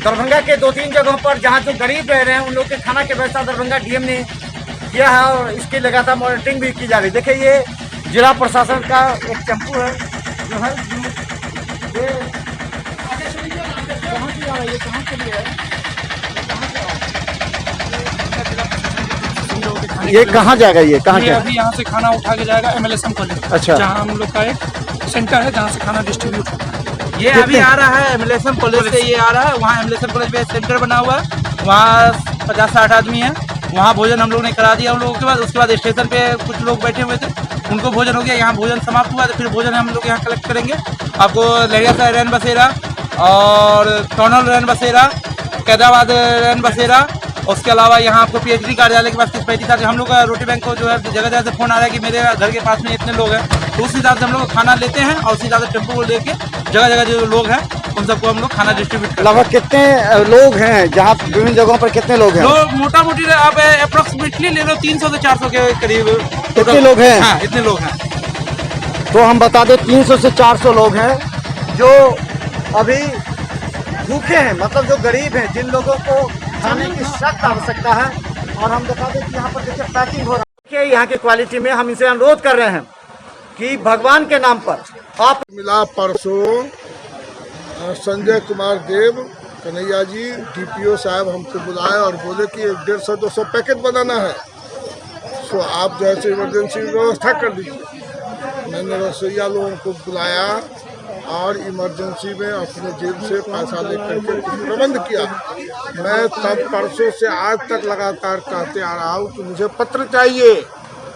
दरभंगा के 2-3 जगहों पर जहां जो गरीब रह रहे हैं उन लोग के खाना की व्यवस्था दरभंगा डीएम ने किया है और इसकी लगातार मॉनिटरिंग भी की जा रही है। देखिए ये जिला प्रशासन का एक टेम्पू है जो है ये कहाँ से आ रहा है, ये कहाँ के लिए है, ये कहाँ जाएगा, ये कहाँ ये अभी यहाँ से खाना उठा के जाएगा MLSM कॉलेज। अच्छा, जहाँ हम लोग का एक सेंटर है जहाँ से खाना डिस्ट्रीब्यूट होता है। ये अभी आ रहा है MLSM कॉलेज से, ये आ रहा है। वहाँ MLSM कॉलेज में सेंटर बना हुआ है, वहाँ 50-60 आदमी है। वहाँ भोजन हम लोग ने करा दिया उन लोगों के बाद। उसके बाद स्टेशन पे कुछ लोग बैठे हुए थे, उनको भोजन हो गया। यहाँ भोजन समाप्त हुआ तो फिर भोजन हम लोग यहाँ कलेक्ट करेंगे। आपको लहरिया सा रैन बसेरा और टॉनल रैन बसेरा, कैदाबाद रैन बसेरा, उसके अलावा यहाँ आपको PhD कार्यालय के पास 35 था। हम लोग का रोटी बैंक को जो है जगह जगह से फोन आ रहा है कि मेरे घर के पास में इतने लोग हैं, तो उस हिसाब से हम लोग खाना लेते हैं और उस हिसाब से टेम्पो को लेके जगह जगह जो लोग हैं उन सबको हम लोग खाना डिस्ट्रीब्यूट करते हैं। लगभग कितने लोग हैं जहाँ विभिन्न जगहों पर कितने लोग हैं? लोग मोटा मोटी आप अप्रोक्सीमेटली ले लो 300 से 400 के करीब कितने लोग हैं? हाँ, इतने लोग हैं। तो हम बता दें 300 से 400 लोग हैं जो अभी भूखे हैं, मतलब जो गरीब हैं, जिन लोगों को खाने की सख्त आवश्यकता है। और हम बता दें कि यहाँ पर देखिए पैकिंग हो रहा है। यहाँ की क्वालिटी में हम इनसे अनुरोध कर रहे हैं कि भगवान के नाम पर आप मिला परसों संजय कुमार देव कन्हैया जी DPO साहब हमको बुलाए और बोले कि 150-200 पैकेट बनाना है, सो आप जैसे इमरजेंसी व्यवस्था कर दीजिए। मैंने रसोईया लोगों को बुलाया और इमरजेंसी में अपने जेब से पैसा लेकर के प्रबंध किया। मैं तब परसों से आज तक लगातार कहते आ रहा हूँ कि मुझे पत्र चाहिए,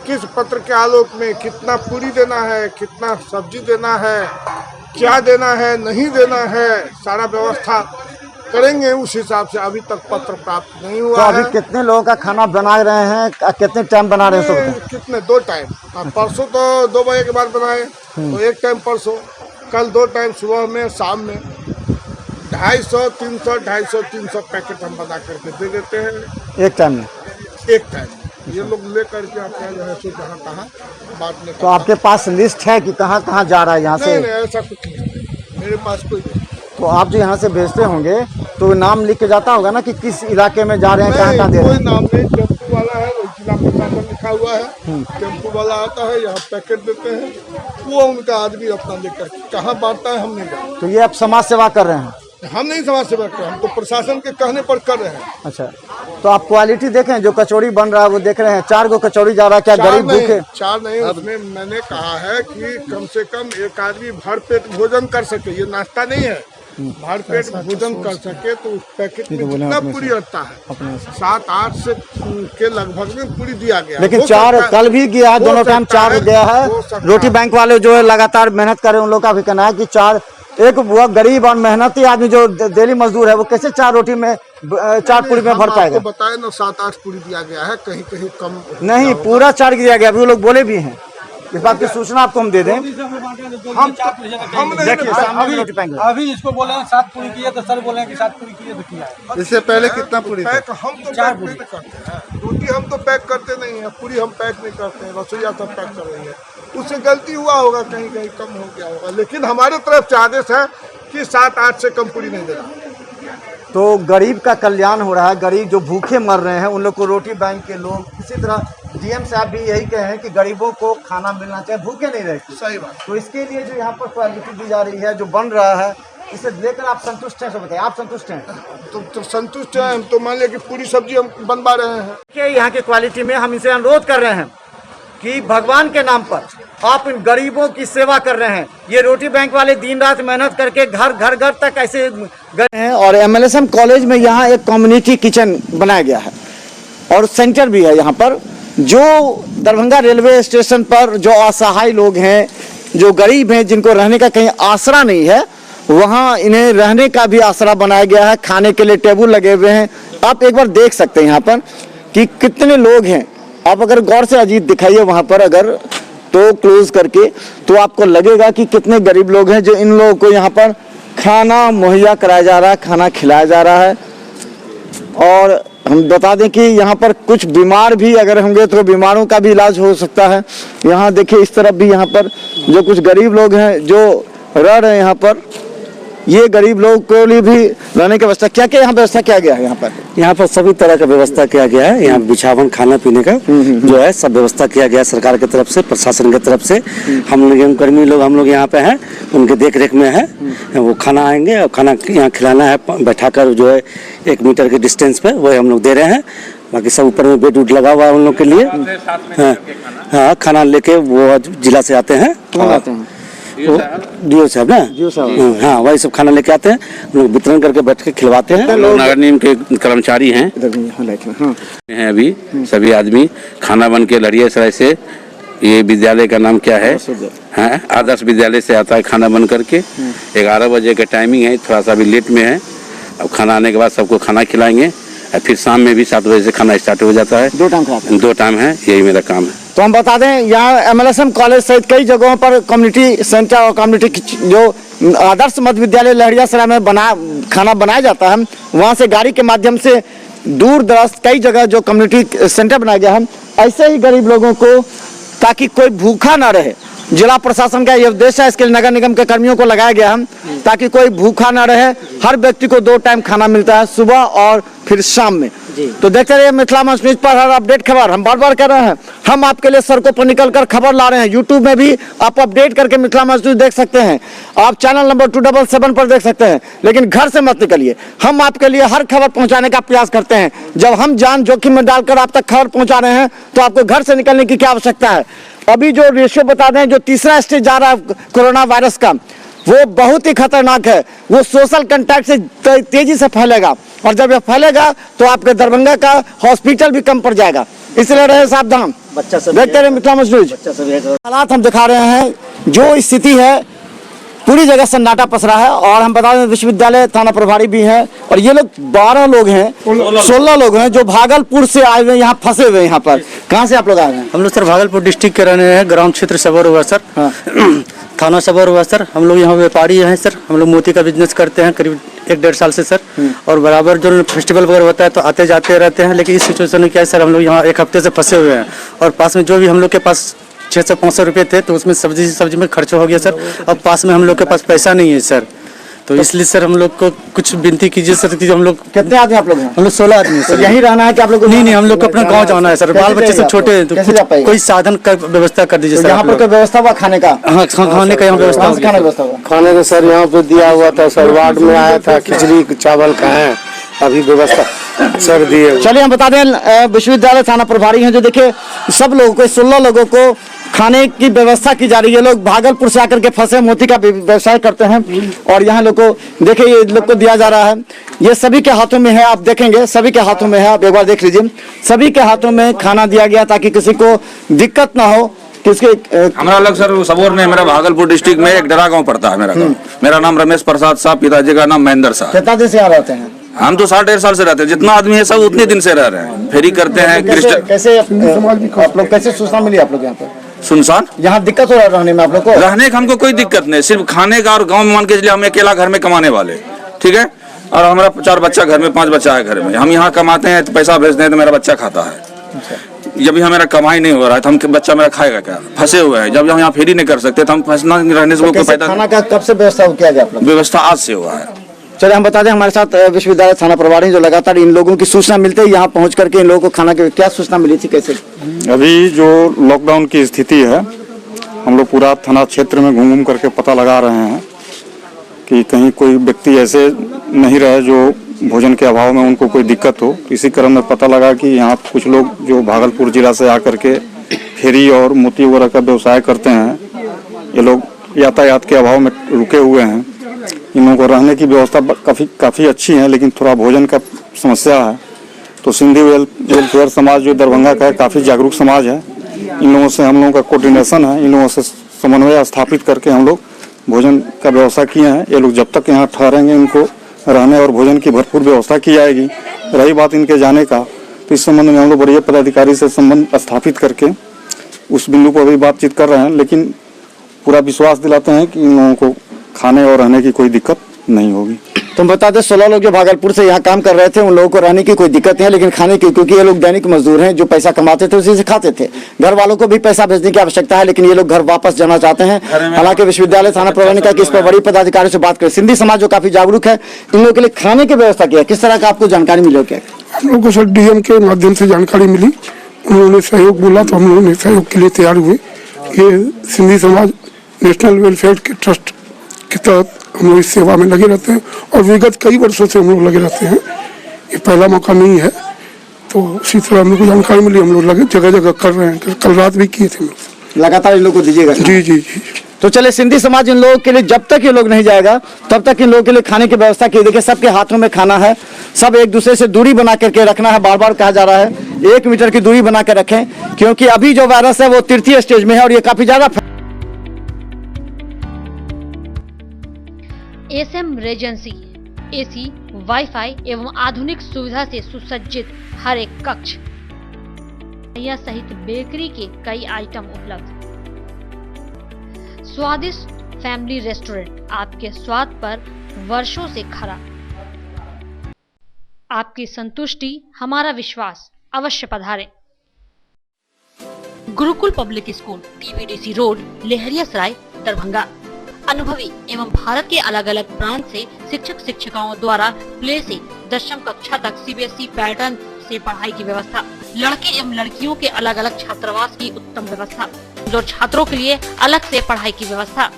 किस पत्र के आलोक में कितना पूरी देना है, कितना सब्जी देना है, क्या देना है, नहीं देना है, सारा व्यवस्था करेंगे उस हिसाब से। अभी तक पत्र प्राप्त नहीं हुआ। तो अभी कितने लोगों का खाना बना रहे हैं, कितने टाइम बना रहे हैं? कितने 2 टाइम। परसों तो 2 बजे के बाद बनाए, तो 1 टाइम परसों, कल 2 टाइम सुबह में शाम में 250-300 पैकेट हम बना करके दे देते हैं एक टाइम में। एक टाइम ये लोग ले करके अपना जो है सो जहाँ तहाँ बांटने। तो आपके पास लिस्ट है कि कहाँ कहाँ जा रहा है यहाँ से? नहीं, ऐसा कुछ नहीं, मेरे पास कोई नहीं। तो आप जो यहाँ से भेजते होंगे तो नाम लिख के जाता होगा ना कि किस इलाके में जा रहे हैं, कहाँ कहाँ दे रहे हैं? कोई नाम नहीं, टेम्पू वाला है, जिला प्रशासन लिखा हुआ है, टेम्पू वाला आता है, यहाँ पैकेट देते हैं, वो उनका आदमी अपना लेकर कहाँ बांटता है हम नहीं जानते। तो ये आप समाज सेवा कर रहे हैं? हम नहीं समाज सेवा कर रहे हैं, हम तो प्रशासन के कहने पर कर रहे हैं। अच्छा, तो आप क्वालिटी देखें, जो कचौड़ी बन रहा है वो देख रहे हैं, 4 गो कचौड़ी जा रहा है, क्या गरीब भूखे? 4 नहीं, उसमें मैंने कहा है कि कम से कम एक आदमी भर पेट भोजन कर सके, ये नाश्ता नहीं है, भर पेट भोजन कर सके। तो उस पैकेट में कितना पूरी आता है, 7-8 से के लगभग में पूरी दिया गया। लेकिन 4 कल भी गया है, दोनों टाइम 4 गया है। रोटी बैंक वाले जो है लगातार मेहनत कर रहे हैं, उन लोग का भी कहना है कि 4 एक वो गरीब और मेहनती आदमी जो डेली मजदूर है वो कैसे 4 रोटी में 4 पूरी में भर पाएगा? बताए ना 7-8 पूरी दिया गया है, कहीं कहीं कम नहीं, पूरा 4 दिया गया। अभी वो लोग बोले भी हैं, इस बात की सूचना आपको हम दे दें। हम देखिए सामने रोटी बैंक है। अभी इसको बोले 7 पूरी किया तो सर बोले कि 7 पूरी किए तो किया। इससे पहले कितना पूरी पैक? हम तो 4 पूरी करते हैं, रोटी हम तो पैक करते नहीं है, पूरी हम पैक नहीं करते हैं, रसोईया सब पैक कर रही है। उससे गलती हुआ होगा, कहीं कहीं कम हो गया होगा, लेकिन हमारे तरफ से आदेश है कि 7-8 से कम पूरी नहीं देना। तो गरीब का कल्याण हो रहा है, गरीब जो भूखे मर रहे हैं उन लोग को रोटी बैंक के लोग, इसी तरह डीएम साहब भी यही कहे हैं कि गरीबों को खाना मिलना चाहिए, भूखे नहीं रहते। सही बात। तो इसके लिए जो यहाँ पर क्वालिटी दी जा रही है, जो बन रहा है, इसे लेकर आप संतुष्ट हैं? सब बताइए, आप संतुष्ट हैं? तो संतुष्ट हैं हम। तो मान लिया कि पूरी सब्जी हम बनवा रहे हैं। कि यहाँ की क्वालिटी में हम इनसे अनुरोध कर रहे हैं कि भगवान के नाम पर आप इन गरीबों की सेवा कर रहे हैं। ये रोटी बैंक वाले दिन रात मेहनत करके घर घर तक ऐसे गए हैं। और MLSM कॉलेज में यहाँ एक कम्युनिटी किचन बनाया गया है और सेंटर भी है यहाँ पर, जो दरभंगा रेलवे स्टेशन पर जो असहाय लोग हैं, जो गरीब हैं, जिनको रहने का कहीं आसरा नहीं है, वहाँ इन्हें रहने का भी आसरा बनाया गया है। खाने के लिए टेबल लगे हुए हैं। आप एक बार देख सकते हैं यहाँ पर कि कितने लोग हैं। आप अगर गौर से अजीत दिखाइए वहाँ पर, अगर तो क्लोज करके, तो आपको लगेगा कि कितने गरीब लोग हैं, जो इन लोगों को यहाँ पर खाना मुहैया कराया जा रहा है, खाना खिलाया जा रहा है। और हम बता दें कि यहाँ पर कुछ बीमार भी अगर होंगे तो बीमारों का भी इलाज हो सकता है। यहाँ देखिए, इस तरफ भी यहाँ पर जो कुछ गरीब लोग हैं जो रह रहे हैं यहाँ पर, ये गरीब लोगों के लिए भी रहने की व्यवस्था क्या क्या यहाँ व्यवस्था किया गया है? यहाँ पर सभी तरह का व्यवस्था किया गया है। यहाँ बिछावन, खाना पीने का जो है सब व्यवस्था किया गया है सरकार की तरफ से, प्रशासन की तरफ से। हम लोग कर्मी लोग हम लोग यहाँ पे हैं, उनके देख रेख में है। वो खाना आएंगे और खाना यहाँ खिलाना है, बैठाकर जो है 1 मीटर के डिस्टेंस पे वही हम लोग दे रहे हैं। बाकी सब ऊपर में बेड उड लगा हुआ है उन लोग के लिए। हाँ, खाना लेके वो जिला से आते हैं। डीओ साहब ना, हाँ वही सब खाना लेके आते हैं, लोग वितरण करके बैठ के खिलवाते हैं। लोग नगर निगम के कर्मचारी हैं अभी सभी आदमी। खाना बन के लड़ियासराय से, ये विद्यालय का नाम क्या है, हाँ आदर्श विद्यालय से आता है खाना बन करके। 11 बजे का टाइमिंग है, थोड़ा सा अभी लेट में है। अब खाना आने के बाद सबको खाना खिलाएंगे और फिर शाम में भी 7 बजे से खाना स्टार्ट हो जाता है। 2 टाइम है, यही मेरा काम है। तो हम बता दें यहाँ MLSM कॉलेज सहित कई जगहों पर कम्युनिटी सेंटर और कम्युनिटी जो आदर्श मध्य विद्यालय लहरियासराय में खाना बनाया जाता है, वहाँ से गाड़ी के माध्यम से दूर दराज कई जगह जो कम्युनिटी सेंटर बनाया गया है, ऐसे ही गरीब लोगों को, ताकि कोई भूखा ना रहे। जिला प्रशासन का यह उद्देश्य है, इसके लिए नगर निगम के कर्मियों को लगाया गया है ताकि कोई भूखा ना रहे। हर व्यक्ति को 2 टाइम खाना मिलता है, सुबह और फिर शाम में। तो देखते रहिए मिथिला मंच न्यूज पर हर अपडेट खबर। हम बार-बार कह रहे हैं, हम आपके लिए सड़कों पर निकलकर खबर ला रहे हैं। यूट्यूब में भी आप अपडेट करके मिथिला मंच न्यूज देख सकते हैं। आप चैनल नंबर 277 पर देख सकते हैं, लेकिन घर से मत निकलिए। हम आपके लिए हर खबर पहुंचाने का प्रयास करते हैं। जब हम जान जोखिम में डालकर आप तक खबर पहुंचा रहे हैं, तो आपको घर से निकलने की क्या आवश्यकता है। अभी जो रेशियो बता दें, जो तीसरा स्टेज जा रहा है कोरोना वायरस का, वो बहुत ही खतरनाक है। वो सोशल कांटेक्ट से तेजी से फैलेगा, और जब ये फैलेगा तो आपके दरभंगा का हॉस्पिटल भी कम पड़ जाएगा। इसलिए रहे सावधान। देखते रहे मिथिला मंच न्यूज। हालात हम दिखा रहे हैं, जो स्थिति है पूरी जगह सन्नाटा पसरा है। और हम बता दें विश्वविद्यालय थाना प्रभारी भी हैं, और ये लोग 12 लोग हैं, 16 लोग हैं जो भागलपुर से आए हुए यहाँ फंसे हुए। यहाँ पर कहाँ से आप लोग आए हैं? हम लोग सर भागलपुर डिस्ट्रिक्ट के रहने हैं, ग्राम क्षेत्र सबर हुआ सर। हाँ। थाना सबर हुआ सर। हम लोग यहाँ व्यापारी हैं सर, हम लोग मोती का बिजनेस करते हैं करीब 1-1.5 साल से सर। और बराबर जो फेस्टिवल वगैरह होता है तो आते जाते रहते हैं, लेकिन इस सिचुएशन में क्या है सर, हम लोग यहाँ 1 हफ्ते से फंसे हुए हैं। और पास में जो भी हम लोग के पास 600-500 रुपये थे, तो उसमें सब्जी में खर्च हो गया सर। अब पास में हम लोग के पास पैसा नहीं है सर, तो इसलिए सर हम लोग को कुछ विनती कीजिए सर कि हम लोग। कितने आदमी आप लोग हैं? हम लोग 16 आदमी सर। यहीं रहना है कि आप लोग? नहीं, हम लोग को अपना गाँव जाना है सर। बाल बच्चे सब छोटे हैं, तो कोई साधन का व्यवस्था कर दीजिए सर। यहाँ पर कोई व्यवस्था हुआ खाने का? हाँ, खाने का यहाँ व्यवस्था हुआ। खाने का सर यहाँ पे दिया हुआ था सर, वार्ड में आया था, खिचड़ी चावल का है अभी व्यवस्था सर दिए। चलिए हम बता दें विश्वविद्यालय थाना प्रभारी हैं, जो देखिए सब लोगों को, 16 लोगों को खाने की व्यवस्था की जा रही है। लोग भागलपुर से आकर के फंसे मोती का व्यवसाय करते हैं, और यहाँ लोग को देखिए ये लोग को दिया जा रहा है। ये सभी के हाथों में है, आप देखेंगे सभी के हाथों में है। आप एक बार देख लीजिए, सभी के हाथों में खाना दिया गया ताकि किसी को दिक्कत ना हो। हमारा अलग सर सबोर में, मेरा भागलपुर डिस्ट्रिक्ट में एक डरा गाँव पड़ता है मेरा गाँव। मेरा नाम रमेश प्रसाद साहब, पिताजी का नाम महेंद्र साहब। कितना दिन से आ रहते हैं? हम तो 1.5 साल से रहते हैं। जितना आदमी है सब उतने दिन से रह रहे हैं, फेरी करते हैं। कैसे आप लोग, कैसे सूचना मिली आप लोग यहाँ पे? सुनसान यहाँ दिक्कत हो रहा है रहने में आप लोग को? रहने का हमको कोई दिक्कत नहीं, सिर्फ खाने का। और गांव में मान के चलिए हम अकेला घर में कमाने वाले, ठीक है, और हमारा 4 बच्चा घर में, 5 बच्चा है घर में। हम यहाँ कमाते हैं तो पैसा भेजते हैं तो मेरा बच्चा खाता है। जब भी हमारा कमाई नहीं हो रहा है तो हम बच्चा मेरा खाएगा क्या? फंसे हुए हैं। जब हम यहाँ फेरी नहीं कर सकते तो हम फंसना रहने से कोई फायदा। खाना का कब से व्यवस्था किया गया आप लोग? व्यवस्था आज से हुआ है। चलिए हम बता दें, हमारे साथ विश्वविद्यालय थाना प्रभारी जो लगातार इन लोगों की सूचना मिलते ही यहाँ पहुँच करके इन लोगों को खाना की क्या सूचना मिली थी, कैसे? अभी जो लॉकडाउन की स्थिति है, हम लोग पूरा थाना क्षेत्र में घूम करके पता लगा रहे हैं कि कहीं कोई व्यक्ति ऐसे नहीं रहे जो भोजन के अभाव में उनको कोई दिक्कत हो। इसी क्रम में पता लगा कि यहाँ कुछ लोग जो भागलपुर जिला से आकर के फेरी और मोती वगैरह का व्यवसाय करते हैं, ये लोग यातायात के अभाव में रुके हुए हैं। इन लोगों को रहने की व्यवस्था काफ़ी अच्छी है, लेकिन थोड़ा भोजन का समस्या है। तो सिंधी वेलफेयर समाज जो दरभंगा का है, काफ़ी जागरूक समाज है। इन लोगों से हम लोगों का कोऑर्डिनेशन है, इन लोगों से समन्वय स्थापित करके हम लोग भोजन का व्यवस्था किए हैं। ये लोग जब तक यहाँ ठहरेंगे इनको रहने और भोजन की भरपूर व्यवस्था की जाएगी। रही बात इनके जाने का, तो इस संबंध में हम लोग वरीय पदाधिकारी से संबंध स्थापित करके उस बिंदु पर अभी बातचीत कर रहे हैं, लेकिन पूरा विश्वास दिलाते हैं कि इन लोगों को खाने और रहने की कोई दिक्कत नहीं होगी। तो बता दें 16 लोग जो भागलपुर से यहाँ काम कर रहे थे, उन लोगों को रहने की कोई दिक्कत नहीं है, लेकिन खाने की, क्योंकि ये लोग दैनिक मजदूर हैं, जो पैसा कमाते थे उसी से खाते थे। घर वालों को भी पैसा भेजने की आवश्यकता है, लेकिन ये लोग घर वापस जाना चाहते हैं। हालांकि विश्वविद्यालय थाना प्रभारी ने कहा कि इस पर बड़ी पदाधिकारियों से बात करें। सिंधी समाज जो काफी जागरूक है, इन लोगों के लिए खाने की व्यवस्था की है, किस तरह का आपको जानकारी मिली? क्या हम लोग को सर डीएम के माध्यम से जानकारी मिली, उन्होंने सहयोग बोला तो हम लोगों ने सहयोग के लिए तैयार हुए। ये सिंधी समाज नेशनल वेलफेयर के ट्रस्ट के तहत हम लोग इस सेवा में लगे रहते हैं और विगत कई वर्षों से हम लोग लगे रहते हैं। ये पहला मौका नहीं है, तो उसी तरह हम लोग को जानकारी मिली, हम लोग लगे जगह जगह कर रहे हैं। कल रात भी किए थे हम लोग। लगातार इन लोगों को दीजिएगा? जी जी जी। तो चले, सिंधी समाज इन लोगों के लिए, जब तक ये लोग नहीं जाएगा तब तक इन लोगों के लिए खाने की व्यवस्था की। देखिए सबके हाथों में खाना है, सब एक दूसरे से दूरी बना करके रखना है। बार बार कहा जा रहा है 1 मीटर की दूरी बना कर रखें, क्योंकि अभी जो वायरस है वो तृतीय स्टेज में है और ये काफी ज्यादा। एसएम रेजेंसी एसी, वाईफाई एवं आधुनिक सुविधा से सुसज्जित हर एक कक्ष, यह सहित बेकरी के कई आइटम उपलब्ध। स्वादिष्ट फैमिली रेस्टोरेंट, आपके स्वाद पर वर्षों से खरा। आपकी संतुष्टि हमारा विश्वास, अवश्य पधारें। Gurukul public school, TBDC road, Laheriasarai, Darbhanga. अनुभवी एवं भारत के अलग अलग प्रांत से शिक्षक शिक्षिकाओं द्वारा प्ले से 10वीं कक्षा तक सीबीएसई पैटर्न से पढ़ाई की व्यवस्था। लड़के एवं लड़कियों के अलग अलग छात्रावास की उत्तम व्यवस्था, जो छात्रों के लिए अलग से पढ़ाई की व्यवस्था।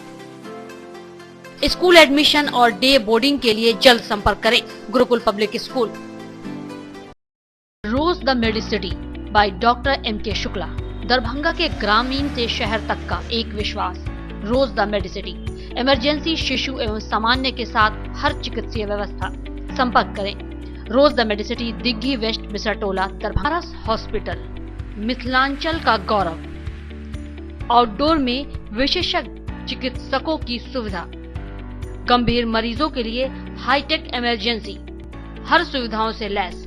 स्कूल एडमिशन और डे बोर्डिंग के लिए जल्द संपर्क करें। Gurukul public school. Rose the Medicity by doctor M K. Shukla, Darbhanga के ग्रामीण से शहर तक का एक विश्वास। रोज द मेडिसिटी, इमरजेंसी, शिशु एवं सामान्य के साथ हर चिकित्सीय व्यवस्था। संपर्क करें। Rose the Medicity, Digghi west, Bisartola, Darbhanga. Hospital, Mithilanchal का गौरव। आउटडोर में विशेषज्ञ चिकित्सकों की सुविधा। गंभीर मरीजों के लिए हाईटेक इमरजेंसी, हर सुविधाओं से लैस।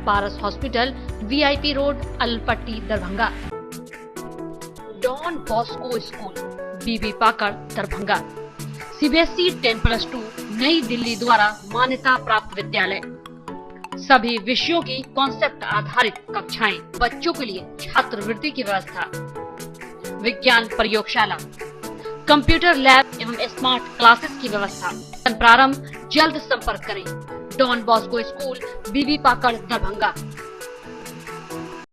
Paras hospital, VIP road, Alpatti, Darbhanga. Don Bosco school, Bibi Pakar, Darbhanga. CBSE 10+2 Nai Delhi द्वारा मान्यता प्राप्त विद्यालय। सभी विषयों की कॉन्सेप्ट आधारित कक्षाएं, बच्चों के लिए छात्रवृत्ति की व्यवस्था। विज्ञान प्रयोगशाला, कंप्यूटर लैब एवं स्मार्ट क्लासेस की व्यवस्था। प्रारंभ, जल्द संपर्क करें। Don Bosco school, Bibi Pakar, Darbhanga.